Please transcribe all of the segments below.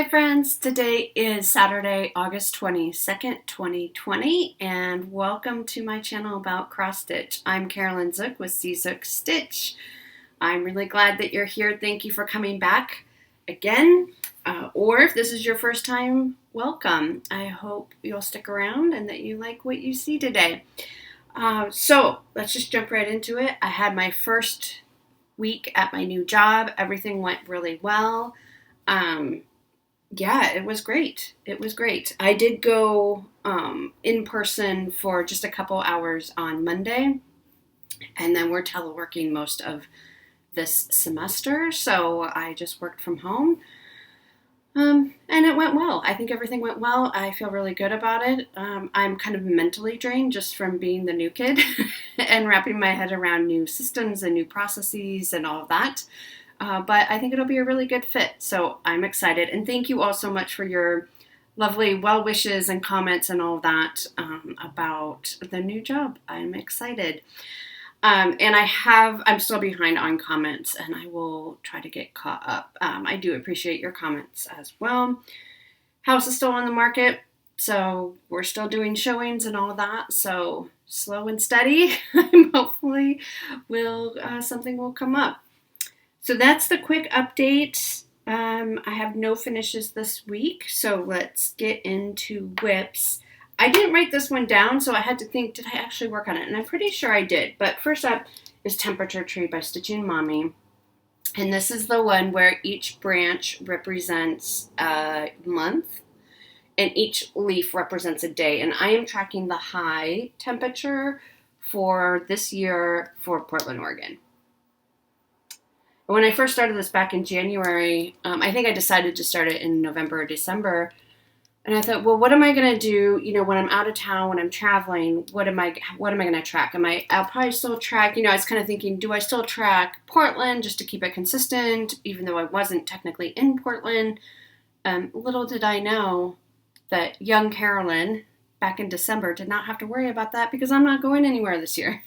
Hi friends, today is Saturday, August 22nd, 2020, and welcome to my channel about cross stitch. I'm Carolyn Zook with Zook Stitch. I'm really glad that you're here. Thank you for coming back again, or if this is your first time, welcome. I hope you'll stick around and that you like what you see today. So let's just jump right into it. I had my first week at my new job. Everything went really well. Yeah, it was great. It was great. I did go in person for just a couple hours on Monday, and then we're teleworking most of this semester, so I just worked from home. And it went well. I think everything went well. I feel really good about it. I'm kind of mentally drained just from being the new kid and wrapping my head around new systems and new processes and all of that. But I think it'll be a really good fit, so I'm excited. And thank you all so much for your lovely well wishes and comments and all of that about the new job. I'm excited. And I'm still behind on comments, and I will try to get caught up. I do appreciate your comments as well. House is still on the market, so we're still doing showings and all of that, so slow and steady. Hopefully something will come up. So that's the quick update. I have no finishes this week, so let's get into whips. I didn't write this one down, so I had to think, did I actually work on it? And I'm pretty sure I did. But first up is Temperature Tree by Stitching Mommy. And this is the one where each branch represents a month, and each leaf represents a day. And I am tracking the high temperature for this year for Portland, Oregon. When I first started this back in January, I think I decided to start it in November or December. And I thought, well, what am I going to do, when I'm out of town, when I'm traveling, what am I going to track? I'll probably still track, I was kind of thinking, do I still track Portland just to keep it consistent, even though I wasn't technically in Portland? Little did I know that young Carolyn back in December did not have to worry about that because I'm not going anywhere this year.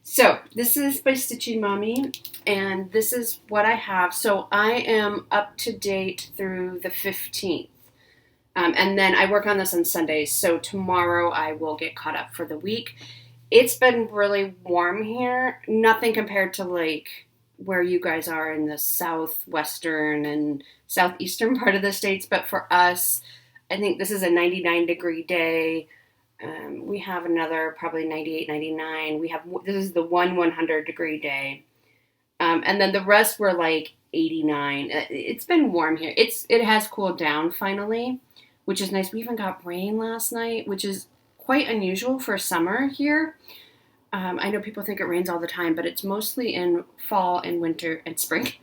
So this is by Stitching Mommy, and this is what I have. So I am up to date through the 15th. And then I work on this on Sundays, so tomorrow I will get caught up for the week. It's been really warm here. Nothing compared to where you guys are in the southwestern and southeastern part of the states, but for us, I think this is a 99-degree day. We have another probably 98, 99. This is the 100-degree day. And then the rest were 89. It's been warm here. It has cooled down finally, which is nice. We even got rain last night, which is quite unusual for summer here. I know people think it rains all the time, but it's mostly in fall and winter and spring.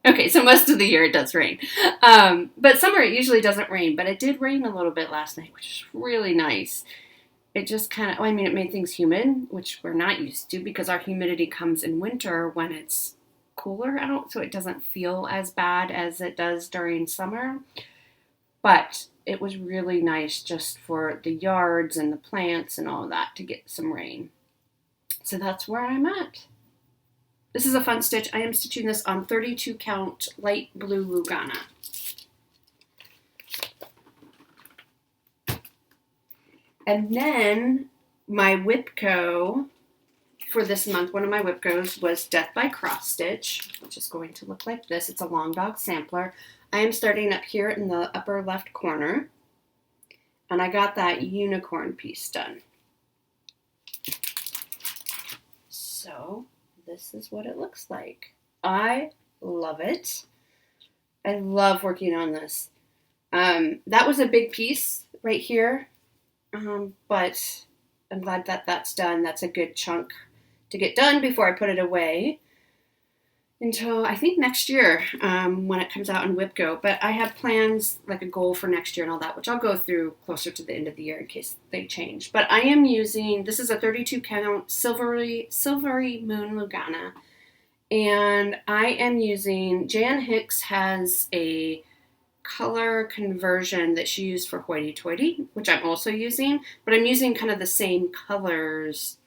Okay, so most of the year it does rain. But summer it usually doesn't rain, but it did rain a little bit last night, which is really nice. It just kind of, it made things humid, which we're not used to because our humidity comes in winter when it's cooler out, so it doesn't feel as bad as it does during summer. But it was really nice just for the yards and the plants and all of that to get some rain. So that's where I'm at. This is a fun stitch. I am stitching this on 32 count light blue Lugana. And then my Whipco for this month, one of my Whipcos was Death by Cross Stitch, which is going to look like this. It's a long dog sampler. I am starting up here in the upper left corner, and I got that unicorn piece done. So this is what it looks like. I love it. I love working on this. That was a big piece right here, but I'm glad that that's done. That's a good chunk to get done before I put it away until I think next year when it comes out in Whipco. But I have plans, like a goal for next year and all that, which I'll go through closer to the end of the year in case they change. But I am using, this is a 32 count silvery moon Lugana, and I am using, Jan Hicks has a color conversion that she used for Hoity Toity, which I'm also using, but I'm using kind of the same colors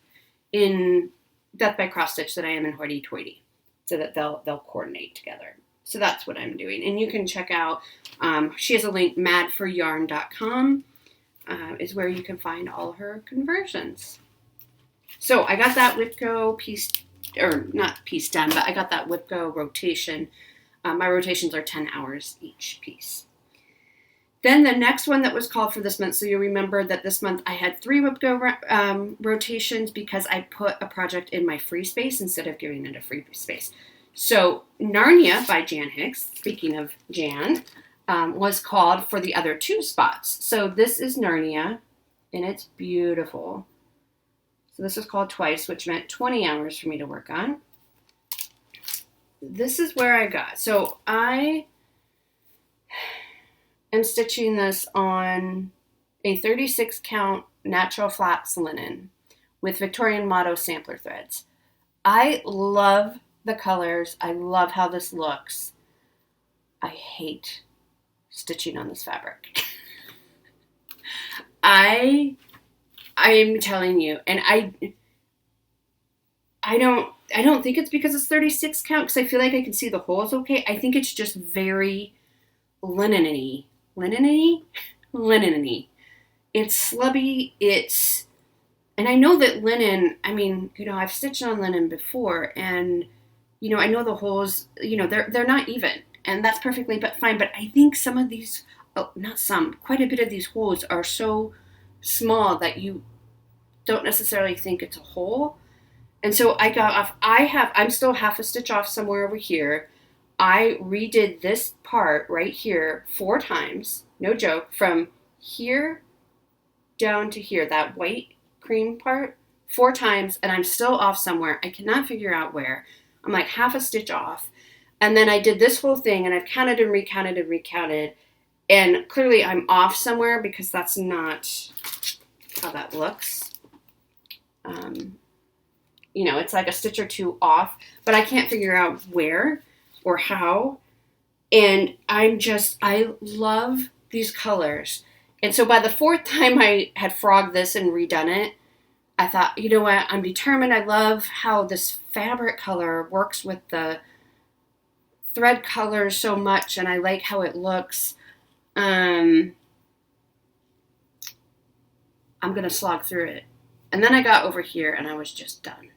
in Death by Cross Stitch that I am in Hoity Toity, so that they'll coordinate together. So that's what I'm doing. And you can check out, she has a link, madforyarn.com is where you can find all her conversions. So I got that Whipco piece, or not piece done, but I got that Whipco rotation. My rotations are 10 hours each piece. Then the next one that was called for this month, so you'll remember that this month I had 3 Whipco rotations because I put a project in my free space instead of giving it a free space. So Narnia by Jan Hicks, speaking of Jan, was called for the other 2 spots. So this is Narnia, and it's beautiful. So this was called twice, which meant 20 hours for me to work on. This is where I got. So I am stitching this on a 36 count natural flax linen with Victorian Motto sampler threads. I love the colors. I love how this looks. I hate stitching on this fabric. I'm telling you, and I don't think it's because it's 36 count, because I feel like I can see the holes okay. I think it's just very linen-y. Linen-y. It's slubby. And I know that linen, I mean, I've stitched on linen before, and, I know the holes, they're not even, and that's perfectly fine, but I think some of these, quite a bit of these holes are so small that you don't necessarily think it's a hole. And so I got off, I'm still half a stitch off somewhere over here. I redid this part right here 4 times, no joke, from here down to here, that white cream part, 4 times, and I'm still off somewhere. I cannot figure out where. I'm like half a stitch off. And then I did this whole thing, and I've counted and recounted, and clearly I'm off somewhere because that's not how that looks. It's like a stitch or 2 off, but I can't figure out where or how. And I love these colors. And so by the 4th time I had frogged this and redone it, I thought, you know what, I'm determined. I love how this fabric color works with the thread colors so much, and I like how it looks. I'm going to slog through it. And then I got over here, and I was just done.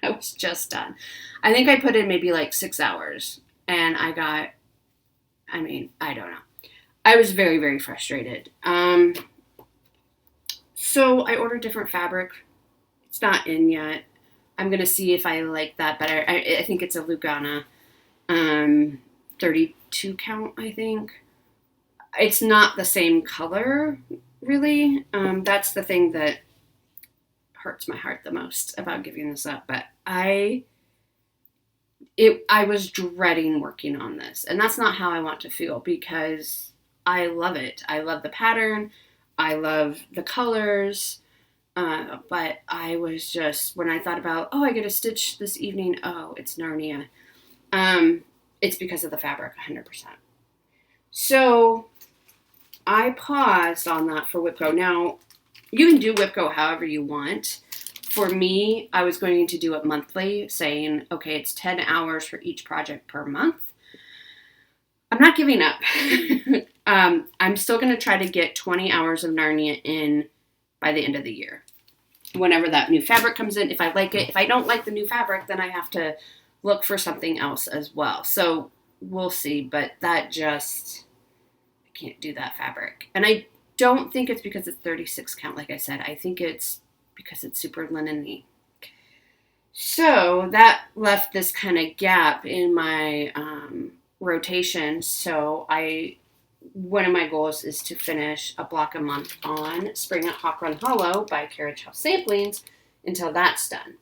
I I think I put in maybe like 6 hours, and I don't know. I was very, very frustrated. So I ordered different fabric. It's not in yet. I'm going to see if I like that better. I think it's a Lugana 32 count, I think. It's not the same color, really. That's the thing that hurts my heart the most about giving this up. But I was dreading working on this. And that's not how I want to feel, because I love it. I love the pattern. I love the colors. But I was just, when I thought about, I get a stitch this evening. Oh, it's Narnia. It's because of the fabric, 100%. So I paused on that for Whipco. Now, you can do Whipco however you want. For me, I was going to do it monthly, saying, okay, it's 10 hours for each project per month. I'm not giving up. I'm still going to try to get 20 hours of Narnia in by the end of the year. Whenever that new fabric comes in, if I like it. If I don't like the new fabric, then I have to look for something else as well. So we'll see, but I can't do that fabric. And I don't think it's because it's 36 count, like I said. I think it's because it's super linen-y. So that left this kind of gap in my rotation. So one of my goals is to finish a block a month on Spring at Hawk Run Hollow by Carriage House Samplings until that's done.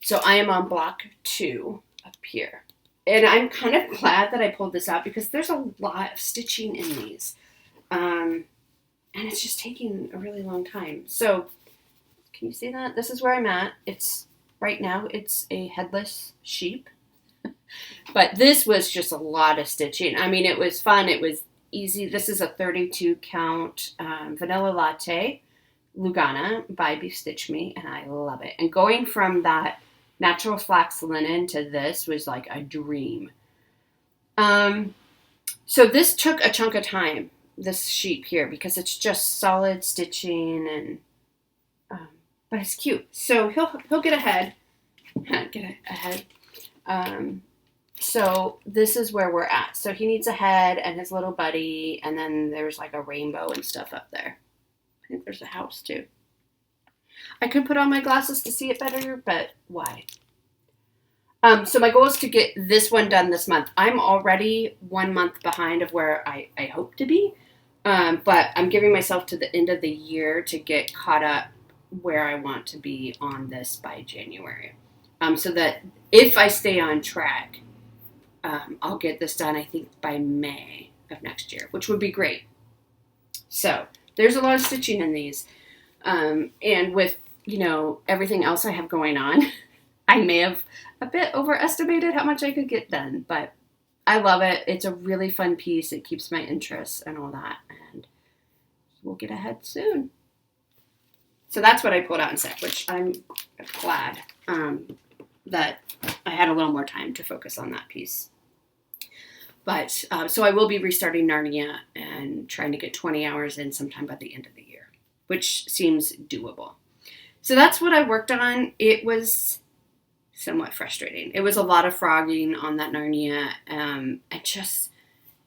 So I am on block 2 up here. And I'm kind of glad that I pulled this out, because there's a lot of stitching in these. And it's just taking a really long time. So can you see that? This is where I'm at. Right now it's a Headless Sheep. But this was just a lot of stitching. I mean, it was fun. It was easy. This is a 32 count Vanilla Latte Lugana by Be Stitch Me, and I love it. And going from that natural flax linen to this was like a dream. So this took a chunk of time, this sheep here, because it's just solid stitching and, but it's cute. So he'll get ahead, so this is where we're at. So he needs a head and his little buddy, and then there's like a rainbow and stuff up there. I think there's a house too. I could put on my glasses to see it better, but why? So my goal is to get this one done this month. I'm already 1 month behind of where I hope to be, but I'm giving myself to the end of the year to get caught up where I want to be on this by January. So that if I stay on track, I'll get this done, I think, by May of next year, which would be great. So there's a lot of stitching in these. And with, everything else I have going on, I may have a bit overestimated how much I could get done, but I love it. It's a really fun piece. It keeps my interest and all that, and we'll get ahead soon. So that's what I pulled out in sec, which I'm glad that I had a little more time to focus on that piece. But so I will be restarting Narnia and trying to get 20 hours in sometime by the end of the year, which seems doable. So that's what I worked on. It was somewhat frustrating. It was a lot of frogging on that Narnia, and just,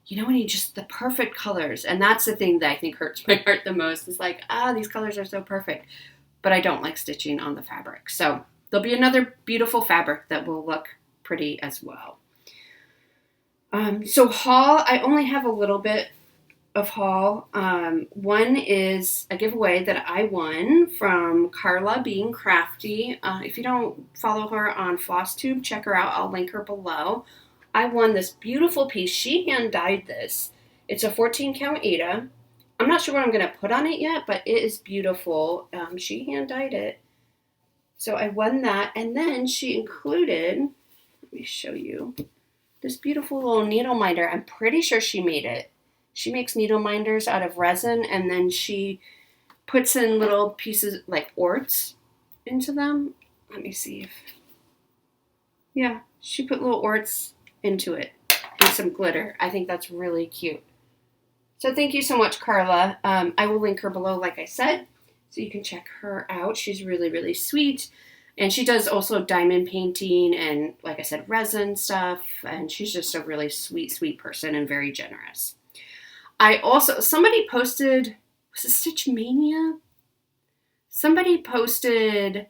when you just, the perfect colors, and that's the thing that I think hurts my heart the most, is like, these colors are so perfect, but I don't like stitching on the fabric. So there'll be another beautiful fabric that will look pretty as well. So haul, I only have a little bit of haul. One is a giveaway that I won from Carla Being Crafty. If you don't follow her on Flosstube, check her out. I'll link her below. I won this beautiful piece. She hand dyed this. It's a 14 count Aida. I'm not sure what I'm going to put on it yet, but it is beautiful. She hand dyed it. So I won that. And then she included, let me show you, this beautiful little needle minder. I'm pretty sure she made it. She makes needle minders out of resin, and then she puts in little pieces like orts into them. Let me see if, yeah, she put little orts into it and some glitter. I think that's really cute. So thank you so much, Carla. I will link her below, like I said, so you can check her out. She's really, really sweet. And she does also diamond painting and, like I said, resin stuff. And she's just a really sweet, sweet person and very generous. Somebody posted, was it Stitch Mania? Somebody posted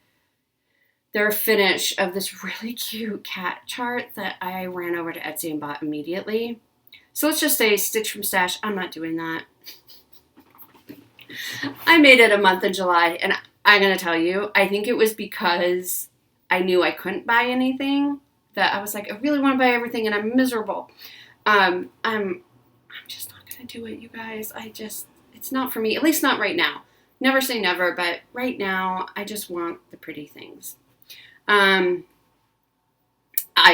their finish of this really cute cat chart that I ran over to Etsy and bought immediately. So let's just say Stitch from Stash. I'm not doing that. I made it a month in July, and I'm going to tell you, I think it was because I knew I couldn't buy anything that I was like, I really want to buy everything, and I'm miserable. I'm just not going to do it, you guys. It's not for me, at least not right now. Never say never, but right now, I just want the pretty things. I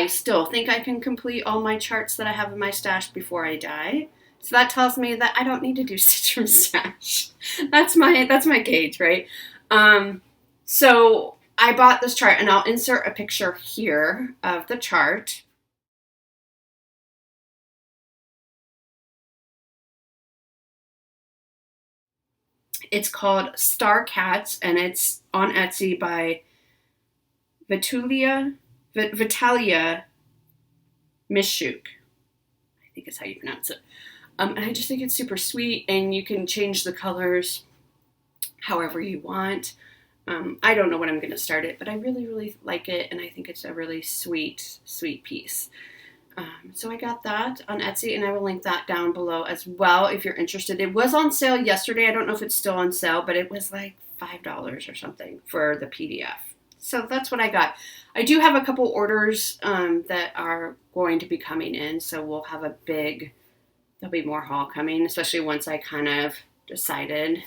still think I can complete all my charts that I have in my stash before I die. So that tells me that I don't need to do Stitch from Stash. That's my gauge, right? So I bought this chart, and I'll insert a picture here of the chart. It's called Starcats, and it's on Etsy by Vitalia Mishuk. I think is how you pronounce it. And I just think it's super sweet, and you can change the colors however you want. I don't know when I'm going to start it, but I really, really like it, and I think it's a really sweet, sweet piece. So I got that on Etsy, and I will link that down below as well if you're interested. It was on sale yesterday. I don't know if it's still on sale, but it was like $5 or something for the PDF. So that's what I got. I do have a couple orders that are going to be coming in, so we'll have there'll be more haul coming, especially once I kind of decided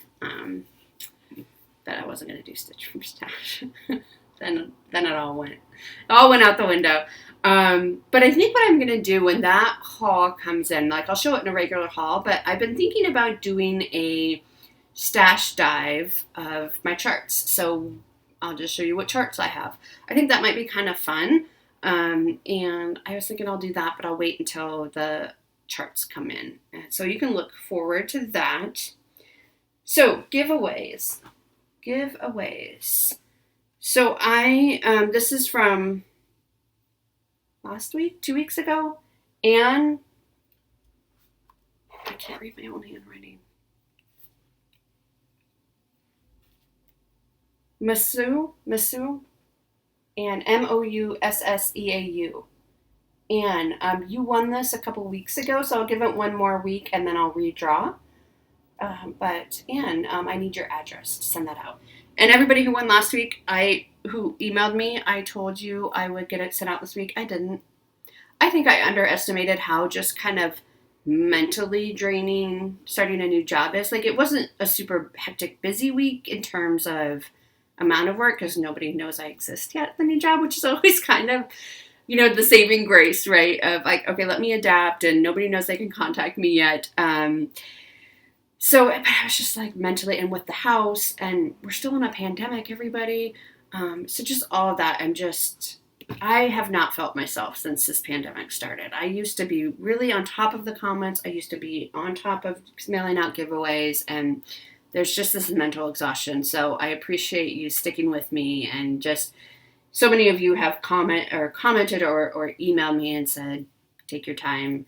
that I wasn't going to do Stitch from Stash. then it all went out the window. But I think what I'm going to do when that haul comes in, like I'll show it in a regular haul, but I've been thinking about doing a stash dive of my charts. So I'll just show you what charts I have. I think that might be kind of fun. And I was thinking I'll do that, but I'll wait until the charts come in. And so you can look forward to that. So giveaways. So this is from last week, 2 weeks ago. And I can't read my own handwriting. Masu, and Mousseau. And you won this a couple weeks ago, so I'll give it one more week and then I'll redraw. But Anne, I need your address to send that out. And everybody who won last week, who emailed me, I told you I would get it sent out this week. I didn't. I think I underestimated how just kind of mentally draining starting a new job is. Like, it wasn't a super hectic, busy week in terms of amount of work, because nobody knows I exist yet at the new job, which is always kind of, the saving grace, right? Of like, okay, let me adapt, and nobody knows they can contact me yet. So but I was just like mentally, and with the house, and we're still in a pandemic, everybody. So just all of that, I have not felt myself since this pandemic started. I used to be really on top of the comments. I used to be on top of mailing out giveaways, and there's just this mental exhaustion. So I appreciate you sticking with me, and just so many of you have commented or emailed me and said, take your time.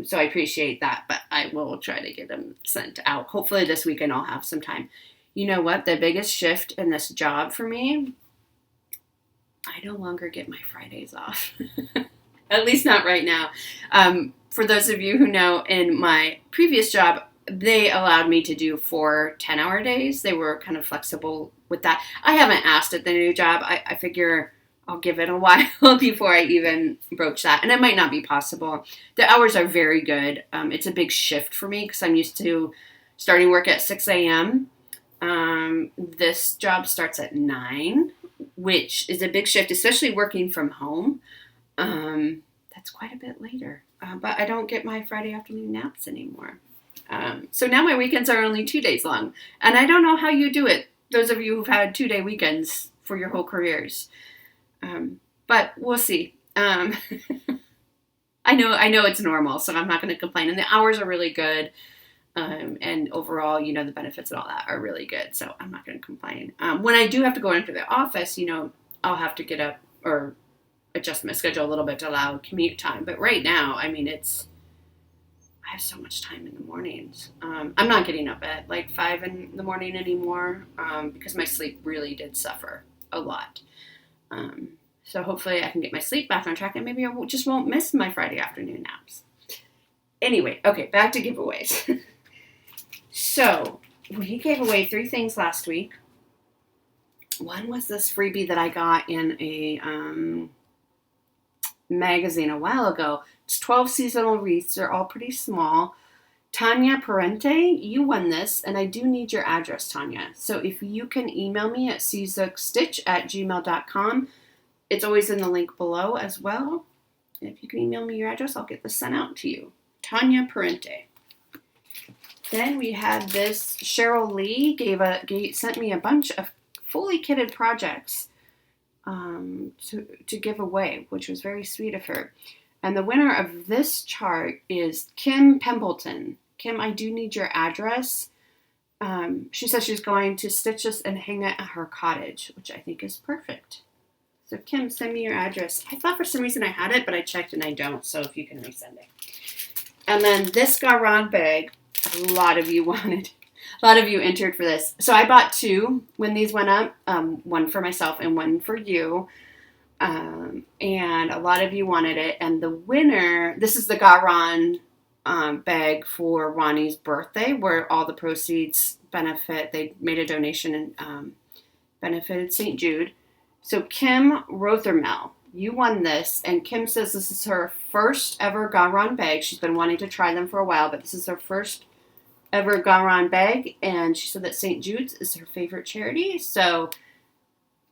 So I appreciate that, but I will try to get them sent out. Hopefully this weekend I'll have some time. You know what? The biggest shift in this job for me, I no longer get my Fridays off. At least not right now. For those of you who know, in my previous job, they allowed me to do 4 10-hour days. They were kind of flexible with that. I haven't asked at the new job. I figure I'll give it a while before I even broach that. And it might not be possible. The hours are very good. It's a big shift for me because I'm used to starting work at 6 a.m. This job starts at 9, which is a big shift, especially working from home. That's quite a bit later. But I don't get my Friday afternoon naps anymore. So now my weekends are only 2 days long. And I don't know how you do it, those of you who've had 2-day weekends for your whole careers. But we'll see. I know it's normal, so I'm not going to complain. And the hours are really good. And overall, the benefits and all that are really good. So I'm not going to complain. When I do have to go into the office, I'll have to get up or adjust my schedule a little bit to allow commute time. But right now, I have so much time in the mornings. I'm not getting up at like 5 in the morning anymore because my sleep really did suffer a lot. So hopefully I can get my sleep back on track, and maybe I just won't miss my Friday afternoon naps. Anyway, okay, back to giveaways. So we gave away 3 things last week. One was this freebie that I got in a magazine a while ago. It's 12 seasonal wreaths. They're all pretty small. Tanya Parente, you won this, and I do need your address, Tanya. So if you can email me at czookstitch@gmail.com. It's always in the link below as well. If you can email me your address, I'll get this sent out to you. Tanya Parente. Then we had this. Cheryl Lee sent me a bunch of fully kitted projects to give away, which was very sweet of her. And the winner of this chart is Kim Pembleton. Kim, I do need your address. She says she's going to stitch this and hang it at her cottage, which I think is perfect. So Kim, send me your address. I thought for some reason I had it, but I checked and I don't. So if you can resend it. And then this Garand bag, a lot of you wanted. A lot of you entered for this. So I bought 2 when these went up. One for myself and one for you. And a lot of you wanted it. And the winner, this is the Garand bag for Ronnie's birthday, where all the proceeds benefit. They made a donation and benefited St. Jude. So Kim Rothermel, you won this. And Kim says this is her first ever Garand bag. She's been wanting to try them for a while, but this is her first ever Garand bag. And she said that St. Jude's is her favorite charity. So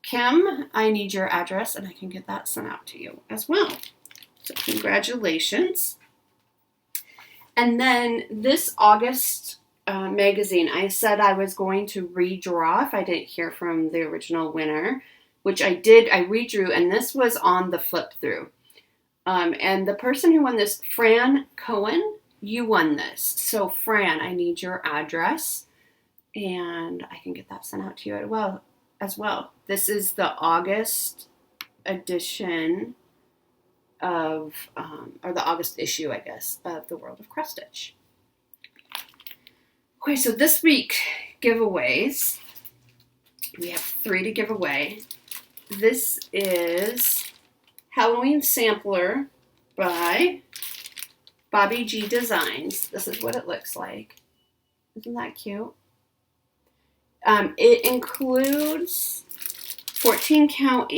Kim, I need your address, and I can get that sent out to you as well. So congratulations. And then this August magazine, I said I was going to redraw if I didn't hear from the original winner, which I did. I redrew, and this was on the flip through. And the person who won this, Fran Cohen, you won this. So Fran, I need your address, and I can get that sent out to you as well. This is the August edition of, or the August issue, I guess, of The World of Cross Stitch. Okay, so this week, giveaways. We have 3 to give away. This is Halloween Sampler by Bobby G Designs. This is what it looks like. Isn't that cute? It includes 14 count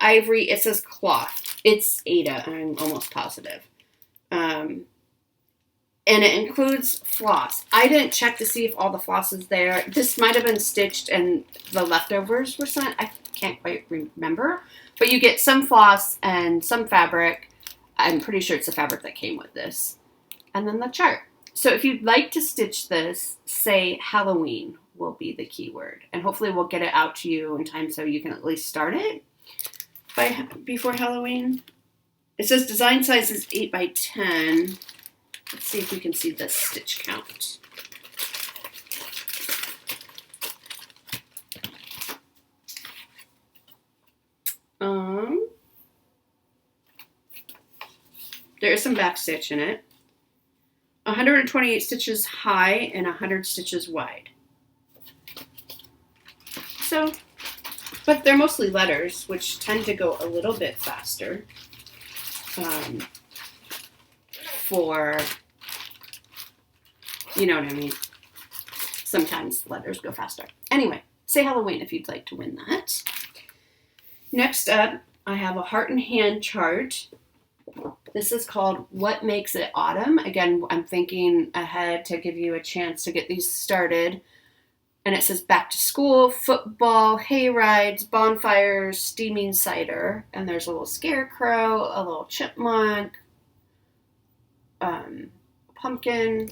ivory. It says cloth. It's Ada, I'm almost positive. And it includes floss. I didn't check to see if all the floss is there. This might have been stitched and the leftovers were sent. I can't quite remember. But you get some floss and some fabric. I'm pretty sure it's the fabric that came with this. And then the chart. So if you'd like to stitch this, say Halloween will be the keyword. And hopefully we'll get it out to you in time so you can at least start it before Halloween. It says design size is 8 by 10. Let's see if we can see the stitch count. There is some back stitch in it. 128 stitches high and 100 stitches wide. So, but they're mostly letters, which tend to go a little bit faster. For, you know what I mean? Sometimes letters go faster. Anyway, say Halloween if you'd like to win that. Next up, I have a heart and hand chart. This is called What Makes It Autumn. Again, I'm thinking ahead to give you a chance to get these started. And it says back to school, football, hay rides, bonfires, steaming cider. And there's a little scarecrow, a little chipmunk, pumpkin.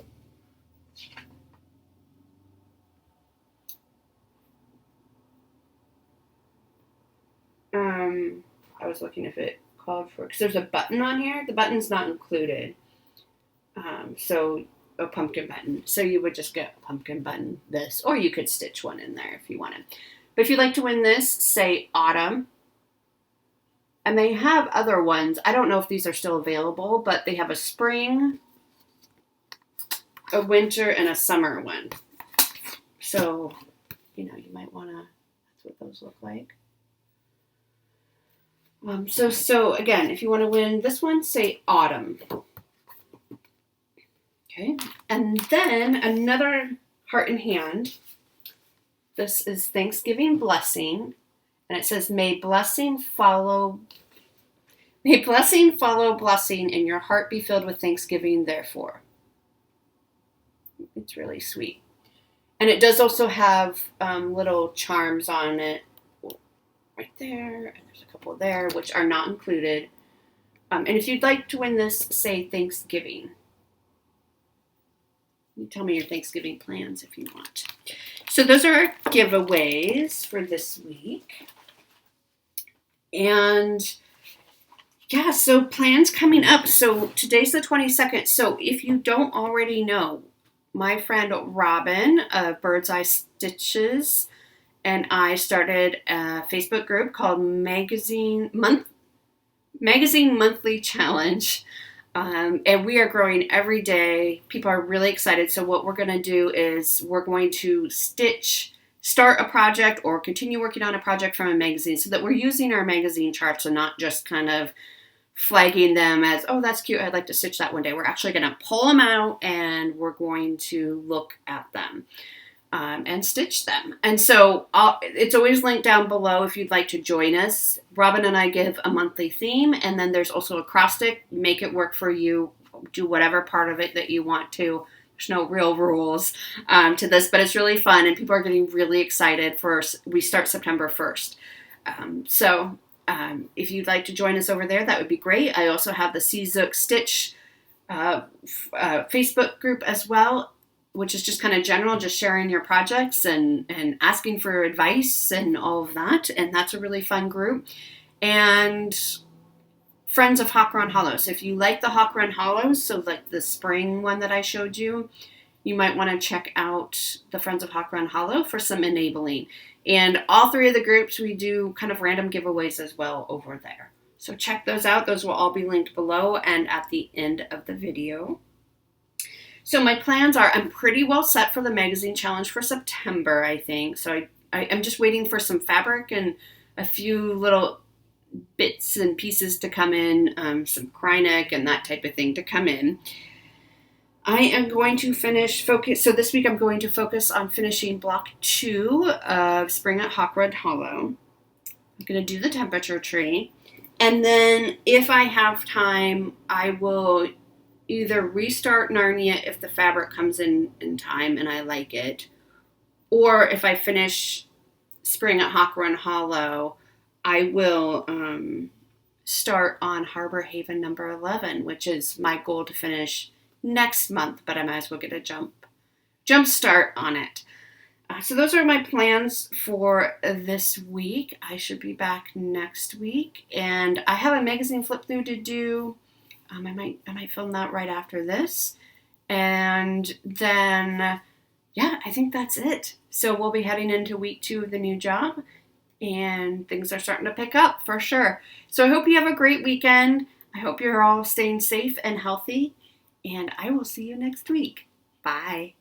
I was looking if it called for, because there's a button on here. The button's not included. So a pumpkin button. So you would just get a pumpkin button, this, or you could stitch one in there if you wanted. But if you'd like to win this, say autumn. And they have other ones. I don't know if these are still available, but they have a spring, a winter, and a summer one. So, you know, you might want to, that's what those look like. So again, if you want to win this one, say autumn. Okay. And then another heart and hand. This is Thanksgiving Blessing. And it says, may blessing follow blessing, and your heart be filled with thanksgiving, therefore. It's really sweet. And it does also have little charms on it right there, and there's a couple there, which are not included. And if you'd like to win this, say Thanksgiving. You tell me your Thanksgiving plans if you want. So those are our giveaways for this week. And yeah, so plans coming up. So today's the 22nd. So if you don't already know, my friend Robin of Bird's Eye Stitches and I started a Facebook group called Magazine Monthly Challenge. And we are growing every day. People are really excited. So what we're going to do is we're going to start a project or continue working on a project from a magazine so that we're using our magazine charts and not just kind of flagging them as, oh, that's cute, I'd like to stitch that one day. We're actually going to pull them out and we're going to look at them and stitch them. And so it's always linked down below if you'd like to join us. Robin and I give a monthly theme, and then there's also a cross stitch. Make it work for you. Do whatever part of it that you want to. There's no real rules to this, but it's really fun, and people are getting really excited we start September 1st. If you'd like to join us over there, that would be great. I also have the Zook Stitch Facebook group as well, which is just kind of general, just sharing your projects and asking for advice and all of that. And that's a really fun group. And Friends of Hawk Run Hollow. So if you like the Hawk Run Hollows, so like the spring one that I showed you, you might want to check out the Friends of Hawk Run Hollow for some enabling. And all three of the groups, we do kind of random giveaways as well over there. So check those out. Those will all be linked below and at the end of the video. So my plans are, I'm pretty well set for the magazine challenge for September, I think. So I'm just waiting for some fabric and a few little bits and pieces to come in, some Kryneck and that type of thing to come in. I am going to so this week I'm going to focus on finishing block 2 of Spring at Hawk Run Hollow. I'm going to do the temperature tree. And then if I have time, I will either restart Narnia if the fabric comes in time and I like it. Or if I finish Spring at Hawk Run Hollow, I will start on Harbor Haven number 11, which is my goal to finish next month, but I might as well get a jump start on it. So those are my plans for this week. I should be back next week, and I have a magazine flip through to do. I might film that right after this, and then I think that's it. So we'll be heading into week 2 of the new job, and things are starting to pick up for sure. So I hope you have a great weekend. I hope you're all staying safe and healthy. And I will see you next week. Bye.